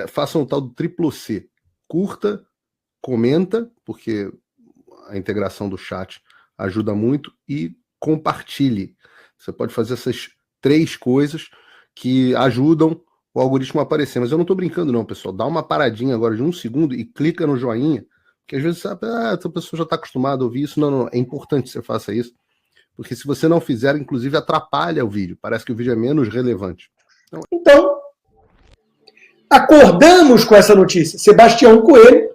façam o tal do triplo C. Curta, comenta, porque a integração do chat ajuda muito, e compartilhe. Você pode fazer essas 3 coisas que ajudam o algoritmo a aparecer. Mas eu não estou brincando não, pessoal. Dá uma paradinha agora de 1 segundo e clica no joinha, que às vezes sabe, essa pessoa já está acostumada a ouvir isso. Não, é importante que você faça isso, porque se você não fizer, inclusive atrapalha o vídeo. Parece que o vídeo é menos relevante. Então, acordamos com essa notícia. Sebastião Coelho: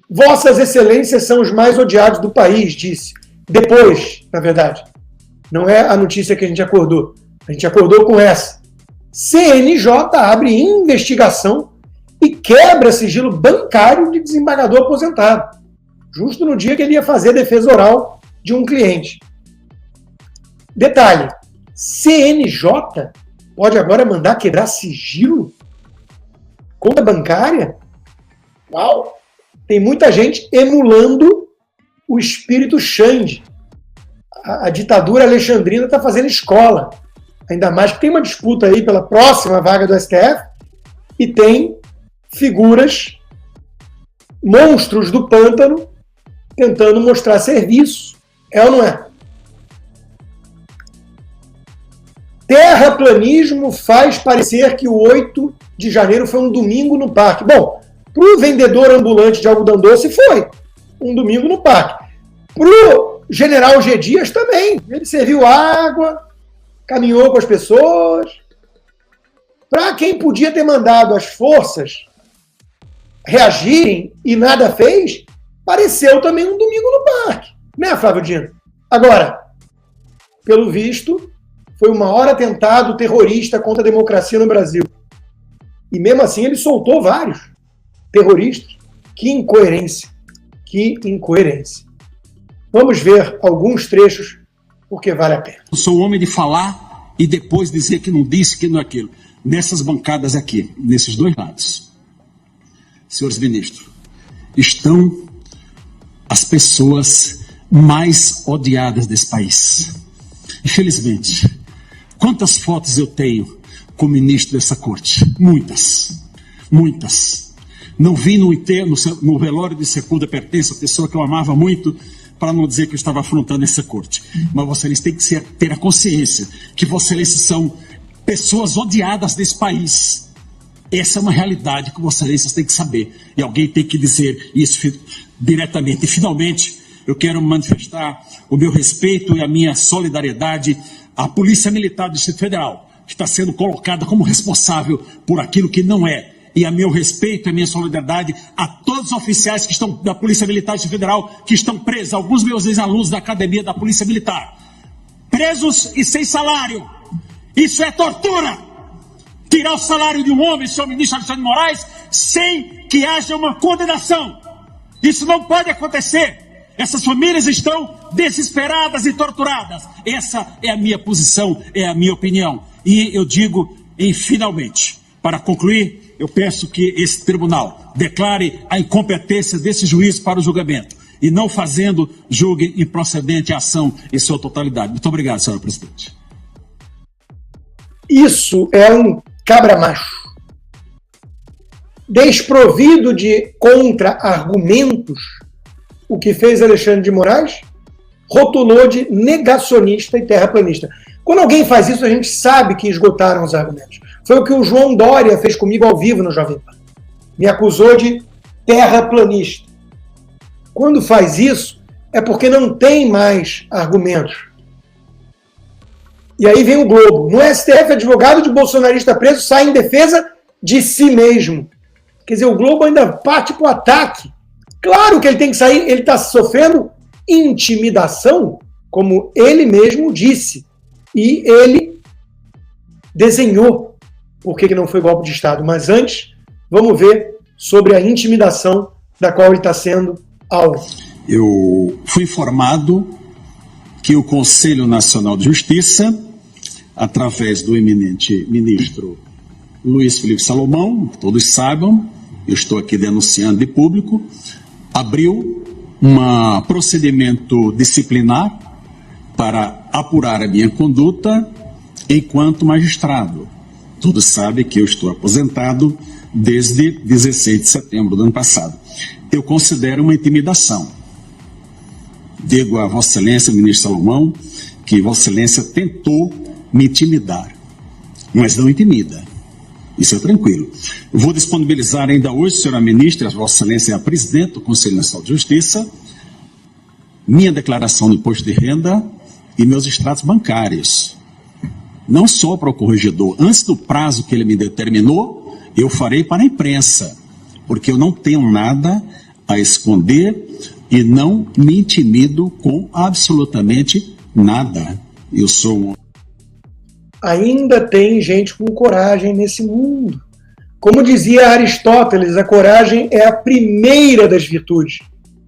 Vossas Excelências são os mais odiados do país, disse. Depois, na verdade. Não é a notícia que a gente acordou. A gente acordou com essa. CNJ abre investigação e quebra sigilo bancário de desembargador aposentado. Justo no dia que ele ia fazer a defesa oral de um cliente. Detalhe: CNJ pode agora mandar quebrar sigilo? Conta bancária? Uau! Tem muita gente emulando o espírito Xande. A ditadura alexandrina está fazendo escola. Ainda mais que tem uma disputa aí pela próxima vaga do STF e tem figuras, monstros do pântano, tentando mostrar serviço. É ou não é? Terraplanismo faz parecer que o 8 de janeiro foi um domingo no parque. Bom, para o vendedor ambulante de algodão doce foi um domingo no parque. Para o general G. Dias também. Ele serviu água, caminhou com as pessoas. Para quem podia ter mandado as forças reagirem e nada fez, pareceu também um domingo no parque. Né, Flávio Dino? Agora, pelo visto, foi o maior atentado terrorista contra a democracia no Brasil. E mesmo assim ele soltou vários terroristas. Que incoerência. Que incoerência. Vamos ver alguns trechos, porque vale a pena. Eu sou homem de falar e depois dizer que não disse, que não é aquilo. Nessas bancadas aqui, nesses 2 lados, senhores ministros, estão as pessoas mais odiadas desse país. Infelizmente, quantas fotos eu tenho com o ministro dessa corte? Muitas. Muitas. Não vi no velório de Secunda Pertença, a pessoa que eu amava muito, para não dizer que eu estava afrontando essa corte. Mas vocês têm que ter a consciência que vocês são pessoas odiadas desse país. Essa é uma realidade que vocês têm que saber. E alguém tem que dizer isso diretamente. E, finalmente, eu quero manifestar o meu respeito e a minha solidariedade à Polícia Militar do Distrito Federal, que está sendo colocada como responsável por aquilo que não é. E a meu respeito e a minha solidariedade a todos os oficiais que estão da Polícia Militar do Distrito Federal, que estão presos, alguns meus ex-alunos da Academia da Polícia Militar, presos e sem salário. Isso é tortura! Tirar o salário de um homem, senhor ministro Alexandre de Moraes, sem que haja uma condenação. Isso não pode acontecer. Essas famílias estão desesperadas e torturadas. Essa é a minha posição, é a minha opinião. E eu digo, finalmente, para concluir, eu peço que esse tribunal declare a incompetência desse juiz para o julgamento e não fazendo, julgue improcedente a ação em sua totalidade. Muito obrigado, senhora presidente. Isso é um cabra-macho. Desprovido de contra-argumentos, o que fez Alexandre de Moraes? Rotulou de negacionista e terraplanista. Quando alguém faz isso, a gente sabe que esgotaram os argumentos. Foi o que o João Dória fez comigo ao vivo no Jovem Pan. Me acusou de terraplanista. Quando faz isso, é porque não tem mais argumentos. E aí vem o Globo. No STF, advogado de bolsonarista preso sai em defesa de si mesmo. Quer dizer, o Globo ainda parte para o ataque. Claro que ele tem que sair, ele está sofrendo intimidação, como ele mesmo disse. E ele desenhou por que não foi golpe de Estado. Mas antes, vamos ver sobre a intimidação da qual ele está sendo alvo. Eu fui informado que o Conselho Nacional de Justiça, através do eminente ministro Luiz Felipe Salomão, todos saibam, eu estou aqui denunciando de público, abriu um procedimento disciplinar para apurar a minha conduta enquanto magistrado. Todos sabem que eu estou aposentado desde 16 de setembro do ano passado. Eu considero uma intimidação. Digo a Vossa Excelência, ministro Salomão, que Vossa Excelência tentou me intimidar, mas não intimida. Isso é tranquilo. Eu vou disponibilizar ainda hoje, senhora ministra, Vossa Excelência é a presidente do Conselho Nacional de Justiça, minha declaração do imposto de renda e meus extratos bancários. Não só para o corregedor. Antes do prazo que ele me determinou, eu farei para a imprensa, porque eu não tenho nada a esconder e não me intimido com absolutamente nada. Eu sou um... Ainda tem gente com coragem nesse mundo. Como dizia Aristóteles, a coragem é a primeira das virtudes,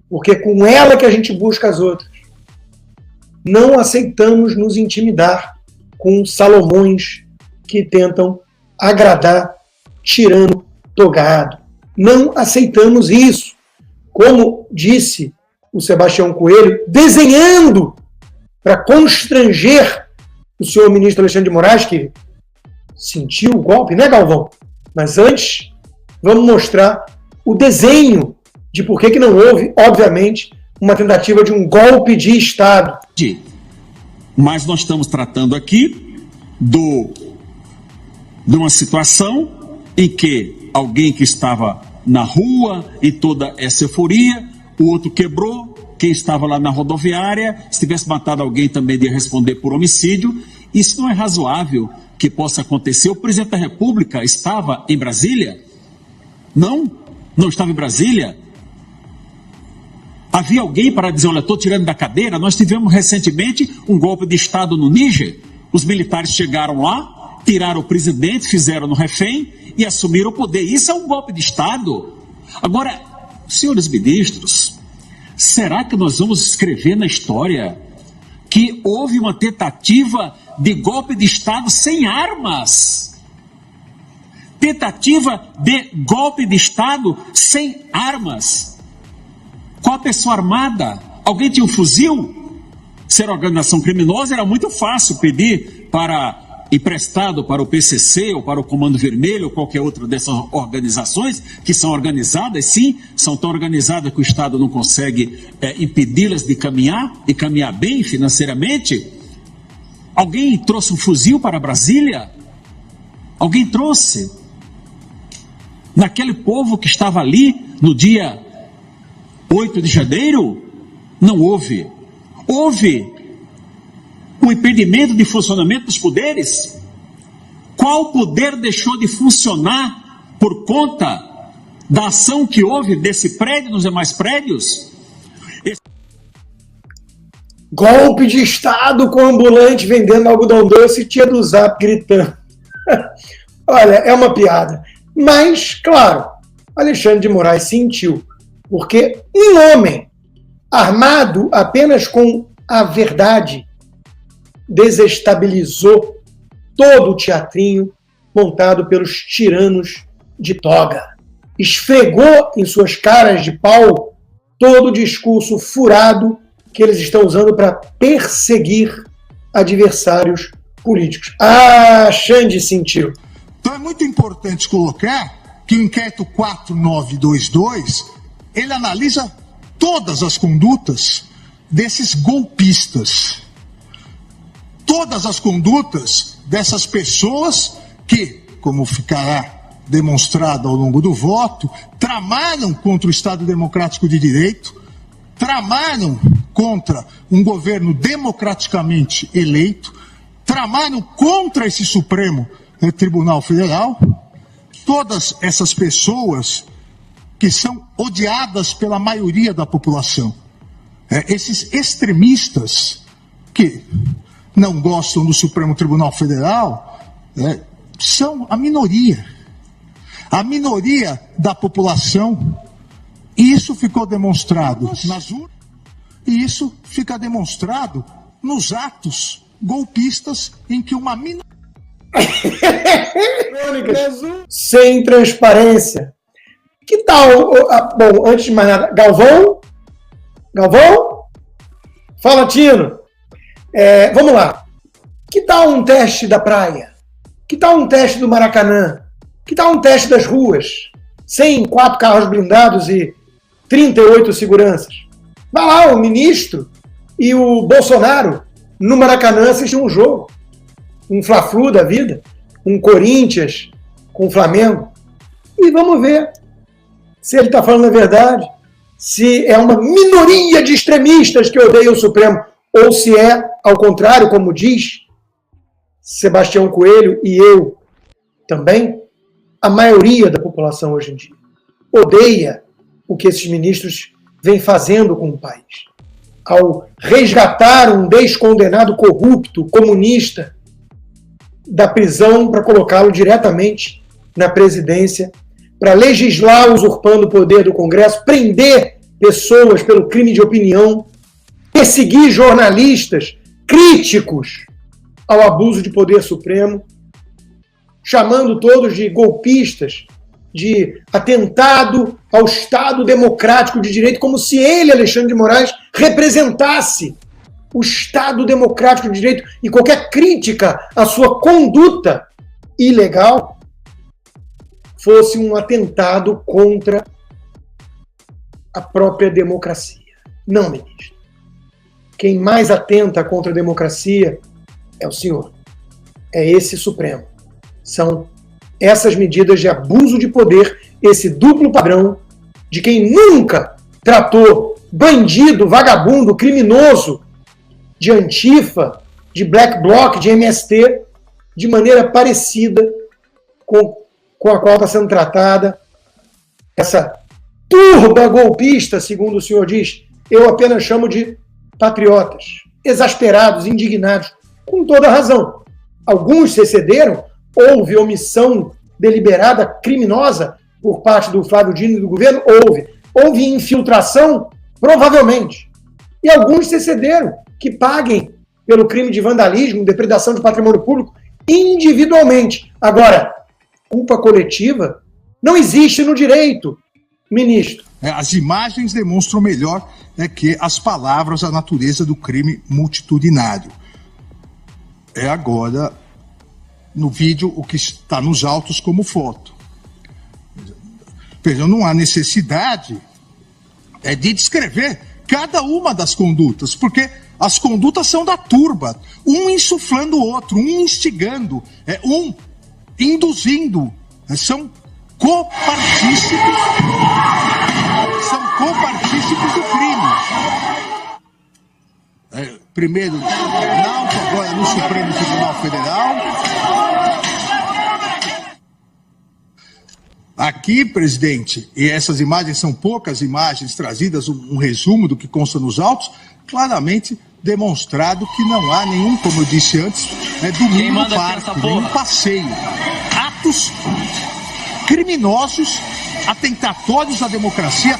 porque é com ela que a gente busca as outras. Não aceitamos nos intimidar com Salomões que tentam agradar tirano togado. Não aceitamos isso. Como disse o Sebastião Coelho, desenhando para constranger o senhor ministro Alexandre de Moraes, que sentiu o golpe, né, Galvão? Mas antes, vamos mostrar o desenho de por que não houve, obviamente, uma tentativa de um golpe de Estado. Mas nós estamos tratando aqui de uma situação em que alguém que estava na rua e toda essa euforia, o outro quebrou, quem estava lá na rodoviária, se tivesse matado alguém também ia responder por homicídio. Isso não é razoável que possa acontecer. O presidente da República estava em Brasília? Não estava em Brasília. Havia alguém para dizer, olha, estou tirando da cadeira? Nós tivemos recentemente um golpe de Estado no Níger. Os militares chegaram lá, tiraram o presidente, fizeram no refém e assumiram o poder. Isso é um golpe de Estado. Agora, senhores ministros, será que nós vamos escrever na história que houve uma tentativa de golpe de Estado sem armas? Tentativa de golpe de Estado sem armas. Com a pessoa armada? Alguém tinha um fuzil? Se era organização criminosa, era muito fácil pedir emprestado para o PCC ou para o Comando Vermelho ou qualquer outra dessas organizações que são organizadas, sim, são tão organizadas que o Estado não consegue impedi-las de caminhar e caminhar bem financeiramente. Alguém trouxe um fuzil para Brasília? Alguém trouxe? Naquele povo que estava ali no dia 8 de janeiro? Não houve. Houve o impedimento de funcionamento dos poderes? Qual poder deixou de funcionar por conta da ação que houve desse prédio nos demais prédios? Golpe de Estado com ambulante vendendo algodão doce e tia do Zap gritando. Olha, é uma piada. Mas, claro, Alexandre de Moraes sentiu, porque um homem armado apenas com a verdade desestabilizou todo o teatrinho montado pelos tiranos de toga. Esfregou em suas caras de pau todo o discurso furado que eles estão usando para perseguir adversários políticos. Ah, Xande sentiu. Então é muito importante colocar que o inquérito 4922, ele analisa todas as condutas desses golpistas. Todas as condutas dessas pessoas que, como ficará demonstrado ao longo do voto, tramaram contra o Estado Democrático de Direito, tramaram contra um governo democraticamente eleito, tramaram contra esse Supremo Tribunal Federal. Todas essas pessoas que são odiadas pela maioria da população. Esses extremistas que não gostam do Supremo Tribunal Federal são a minoria da população. E isso ficou demonstrado nas urnas, e isso fica demonstrado nos atos golpistas em que uma minoria... Sem transparência. Que tal... Bom, antes de mais nada, Galvão? Fala, Tino. Vamos lá. Que tal um teste da praia? Que tal um teste do Maracanã? Que tal um teste das ruas? Sem 4 carros blindados e 38 seguranças. Vai lá o ministro e o Bolsonaro no Maracanã assistir um jogo. Um Fla-Flu da vida. Um Corinthians com o Flamengo. E vamos ver se ele está falando a verdade. Se é uma minoria de extremistas que odeia o Supremo. Ou se é, ao contrário, como diz Sebastião Coelho e eu também, a maioria da população hoje em dia odeia o que esses ministros vêm fazendo com o país. Ao resgatar um descondenado corrupto, comunista, da prisão para colocá-lo diretamente na presidência, para legislar usurpando o poder do Congresso, prender pessoas pelo crime de opinião, perseguir jornalistas críticos ao abuso de poder supremo, chamando todos de golpistas, de atentado ao Estado democrático de direito, como se ele, Alexandre de Moraes, representasse o Estado democrático de direito, e qualquer crítica à sua conduta ilegal fosse um atentado contra a própria democracia. Não, ministro. Quem mais atenta contra a democracia é o senhor. É esse Supremo. São essas medidas de abuso de poder, esse duplo padrão de quem nunca tratou bandido, vagabundo, criminoso de Antifa, de Black Bloc, de MST, de maneira parecida com a qual está sendo tratada essa turba golpista, segundo o senhor diz. Eu apenas chamo de patriotas, exasperados, indignados, com toda razão. Alguns se excederam, houve omissão deliberada, criminosa, por parte do Flávio Dino e do governo? Houve infiltração? Provavelmente. E alguns se excederam, que paguem pelo crime de vandalismo, depredação de patrimônio público, individualmente. Agora, culpa coletiva não existe no direito, ministro. As imagens demonstram melhor que as palavras a natureza do crime multitudinário. É agora, no vídeo, o que está nos autos como foto. Veja, não há necessidade de descrever cada uma das condutas, porque as condutas são da turba, um insuflando o outro, um instigando, um induzindo, são copartícipes do crime. Primeiro no Tribunal, agora no Supremo Tribunal Federal. Aqui, presidente, e essas imagens são poucas imagens trazidas, um resumo do que consta nos autos, claramente demonstrado que não há nenhum, como eu disse antes, domingo no parque, nenhum passeio. Atos criminosos, atentatórios à democracia,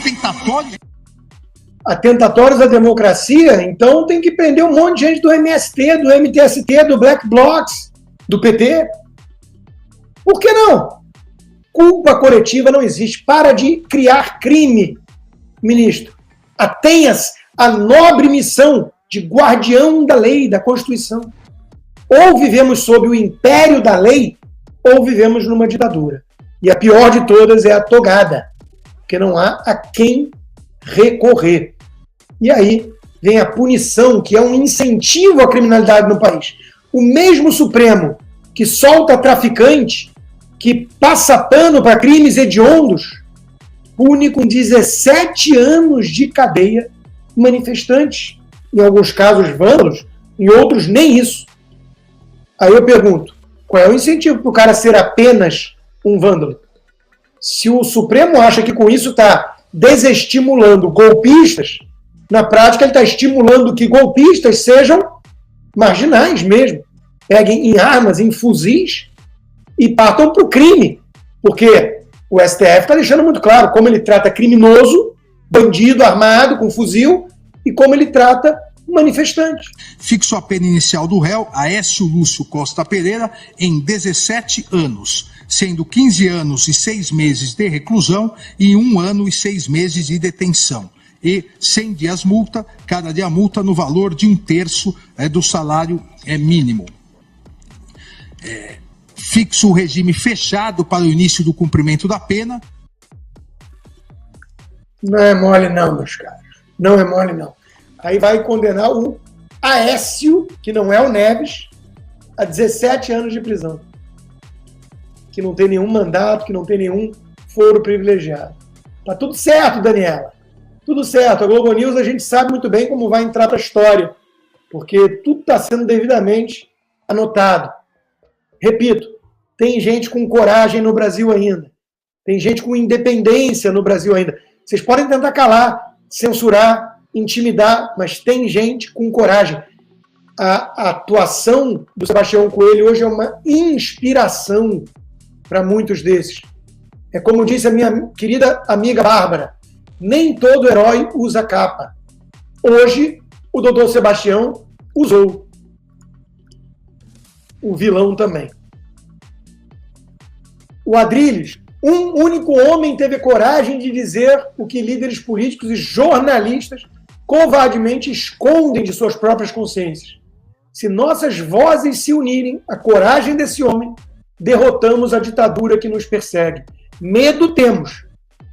Atentatórios à democracia, então tem que prender um monte de gente do MST, do MTST, do Black Blocs, do PT. Por que não? Culpa coletiva não existe. Para de criar crime, ministro. Atenha-se à nobre missão de guardião da lei, da Constituição. Ou vivemos sob o império da lei, ou vivemos numa ditadura. E a pior de todas é a togada, porque não há a quem recorrer. E aí vem a punição, que é um incentivo à criminalidade no país. O mesmo Supremo que solta traficante, que passa pano para crimes hediondos, pune com 17 anos de cadeia manifestantes, em alguns casos vândalos, em outros nem isso. Aí eu pergunto, qual é o incentivo para o cara ser apenas um vândalo? Se o Supremo acha que com isso está desestimulando golpistas, na prática ele está estimulando que golpistas sejam marginais mesmo. Peguem em armas, em fuzis e partam para o crime. Porque o STF está deixando muito claro como ele trata criminoso, bandido armado com fuzil, e como ele trata manifestante. Fixo a pena inicial do réu, Aécio Lúcio Costa Pereira, em 17 anos, sendo 15 anos e 6 meses de reclusão e 1 ano e 6 meses de detenção. E 100 dias multa, cada dia multa no valor de 1/3 do salário mínimo. fixa o regime fechado para o início do cumprimento da pena. Não é mole não, meus caros. Não é mole não. Aí vai condenar o Aécio, que não é o Neves, a 17 anos de prisão. Que não tem nenhum mandato, que não tem nenhum foro privilegiado. Tá tudo certo, Daniela. Tudo certo. A Globo News a gente sabe muito bem como vai entrar para a história, porque tudo está sendo devidamente anotado. Repito, tem gente com coragem no Brasil ainda. Tem gente com independência no Brasil ainda. Vocês podem tentar calar, censurar, intimidar, mas tem gente com coragem. A atuação do Sebastião Coelho hoje é uma inspiração para muitos desses. É como disse a minha querida amiga Bárbara, nem todo herói usa capa. Hoje, o doutor Sebastião usou. O vilão também. O Adrilles, um único homem teve coragem de dizer o que líderes políticos e jornalistas covardemente escondem de suas próprias consciências. Se nossas vozes se unirem à coragem desse homem, derrotamos a ditadura que nos persegue. Medo temos.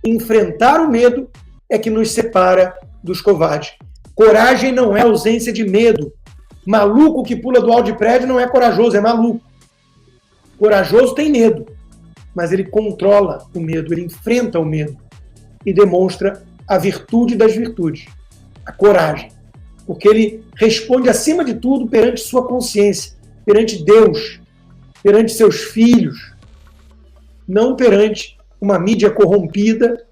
Enfrentar o medo é que nos separa dos covardes. Coragem não é ausência de medo. Maluco que pula do alto de prédio não é corajoso, é maluco. Corajoso tem medo, mas ele controla o medo, ele enfrenta o medo e demonstra a virtude das virtudes, a coragem. Porque ele responde, acima de tudo, perante sua consciência, perante Deus, perante seus filhos, não perante uma mídia corrompida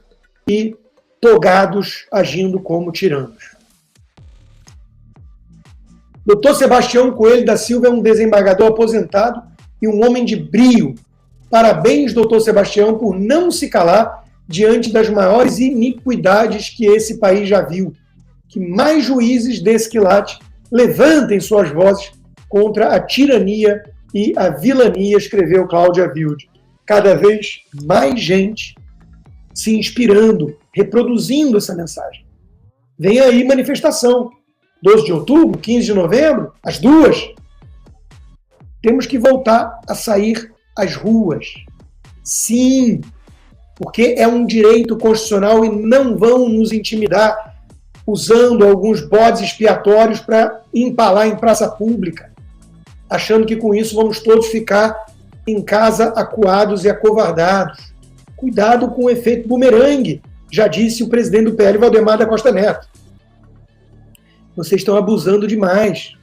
e togados agindo como tiranos. Dr. Sebastião Coelho da Silva é um desembargador aposentado e um homem de brio. Parabéns, doutor Sebastião, por não se calar diante das maiores iniquidades que esse país já viu. Que mais juízes desse quilate levantem suas vozes contra a tirania e a vilania, escreveu Cláudia Wilde. Cada vez mais gente se inspirando, reproduzindo essa mensagem. Vem aí manifestação. 12 de outubro, 15 de novembro, as duas. Temos que voltar a sair às ruas. Sim, porque é um direito constitucional e não vão nos intimidar usando alguns bodes expiatórios para empalar em praça pública, achando que com isso vamos todos ficar em casa acuados e acovardados. Cuidado com o efeito bumerangue, já disse o presidente do PL, Valdemar da Costa Neto. Vocês estão abusando demais.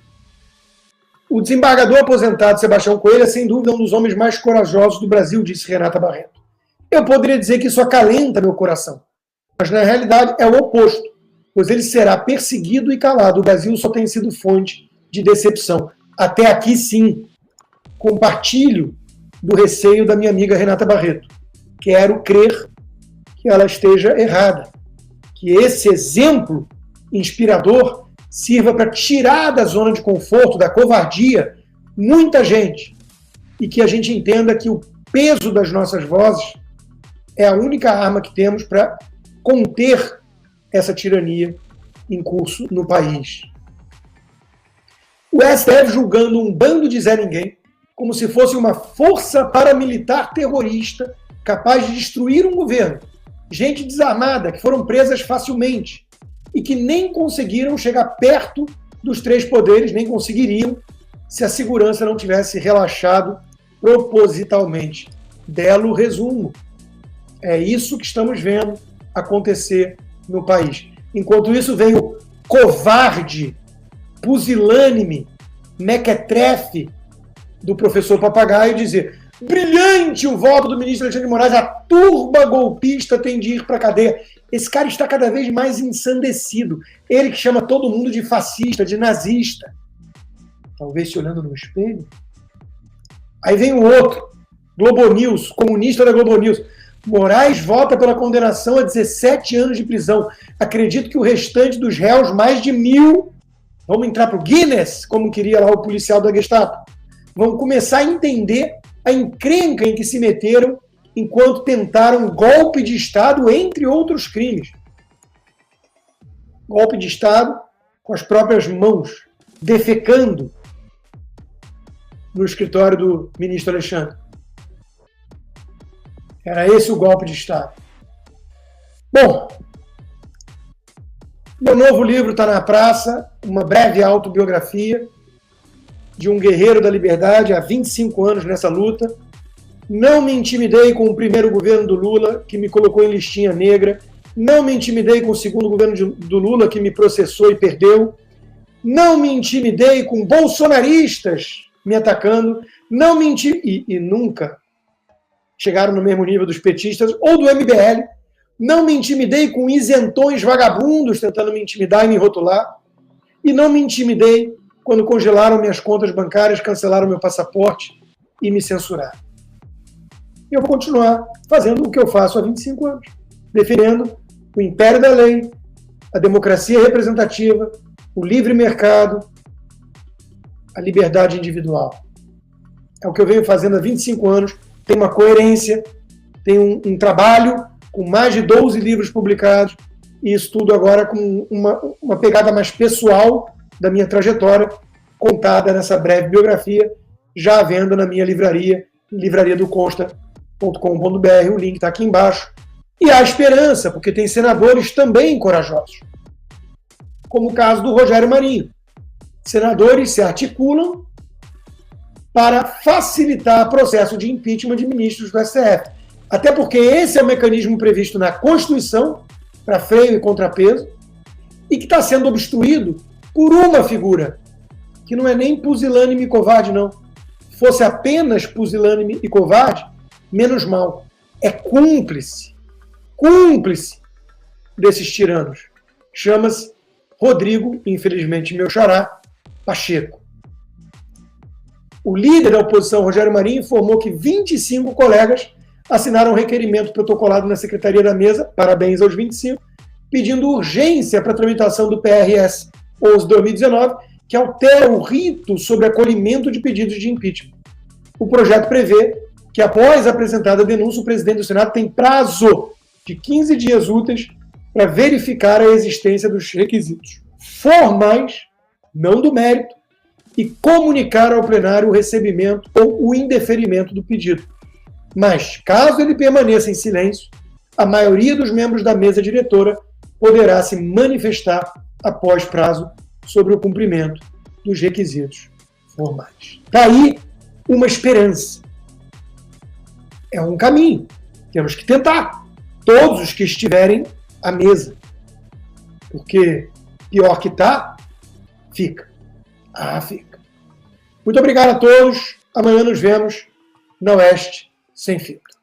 O desembargador aposentado Sebastião Coelho é, sem dúvida, um dos homens mais corajosos do Brasil, disse Renata Barreto. Eu poderia dizer que isso acalenta meu coração, mas na realidade é o oposto, pois ele será perseguido e calado. O Brasil só tem sido fonte de decepção. Até aqui, sim, compartilho do receio da minha amiga Renata Barreto. Quero crer que ela esteja errada, que esse exemplo inspirador sirva para tirar da zona de conforto, da covardia, muita gente, e que a gente entenda que o peso das nossas vozes é a única arma que temos para conter essa tirania em curso no país. O STF julgando um bando de Zé Ninguém como se fosse uma força paramilitar terrorista capaz de destruir um governo. Gente desarmada que foram presas facilmente e que nem conseguiram chegar perto dos três poderes, nem conseguiriam se a segurança não tivesse relaxado propositalmente. Belo resumo. É isso que estamos vendo acontecer no país. Enquanto isso, vem o covarde, pusilânime, mequetrefe do professor Papagaio dizer: brilhante o voto do ministro Alexandre de Moraes, a turba golpista tem de ir para a cadeia. Esse cara está cada vez mais ensandecido. Ele que chama todo mundo de fascista, de nazista. Talvez se olhando no espelho. Aí vem o outro, Globo News, comunista da Globo News. Moraes vota pela condenação a 17 anos de prisão. Acredito que o restante dos réus, mais de 1.000, vamos entrar para o Guinness, como queria lá o policial da Gestapo. Vão começar a entender a encrenca em que se meteram enquanto tentaram golpe de Estado, entre outros crimes. Golpe de Estado com as próprias mãos, defecando no escritório do ministro Alexandre. Era esse o golpe de Estado. Bom, meu novo livro está na praça, uma breve autobiografia de um guerreiro da liberdade há 25 anos nessa luta. Não me intimidei com o primeiro governo do Lula, que me colocou em listinha negra. Não me intimidei com o segundo governo do Lula, que me processou e perdeu. Não me intimidei com bolsonaristas me atacando. Não me e nunca chegaram no mesmo nível dos petistas ou do MBL. Não me intimidei com isentões vagabundos tentando me intimidar e me rotular. E não me intimidei quando congelaram minhas contas bancárias, cancelaram meu passaporte e me censuraram. Eu vou continuar fazendo o que eu faço há 25 anos, defendendo o império da lei, a democracia representativa, o livre mercado, a liberdade individual. É o que eu venho fazendo há 25 anos, tem uma coerência, tem um trabalho com mais de 12 livros publicados, e isso tudo agora com uma pegada mais pessoal da minha trajetória, contada nessa breve biografia, já à venda na minha livraria, livrariadocosta.com.br, o link está aqui embaixo. E há esperança, porque tem senadores também corajosos, como o caso do Rogério Marinho. Senadores se articulam para facilitar o processo de impeachment de ministros do STF. Até porque esse é o mecanismo previsto na Constituição, para freio e contrapeso, e que está sendo obstruído por uma figura, que não é nem pusilânime e covarde, não. Fosse apenas pusilânime e covarde, menos mal. É cúmplice desses tiranos. Chama-se Rodrigo, infelizmente meu xará, Pacheco. O líder da oposição, Rogério Marinho, informou que 25 colegas assinaram um requerimento protocolado na Secretaria da Mesa, parabéns aos 25, pedindo urgência para a tramitação do PRS 11/2019, que altera o rito sobre acolhimento de pedidos de impeachment. O projeto prevê que, após apresentada a denúncia, o presidente do Senado tem prazo de 15 dias úteis para verificar a existência dos requisitos formais, não do mérito, e comunicar ao plenário o recebimento ou o indeferimento do pedido. Mas, caso ele permaneça em silêncio, a maioria dos membros da mesa diretora poderá se manifestar após prazo sobre o cumprimento dos requisitos formais. Daí uma esperança. É um caminho. Temos que tentar. Todos os que estiverem à mesa. Porque pior que tá, fica. Fica. Muito obrigado a todos. Amanhã nos vemos na Oeste Sem Filtro.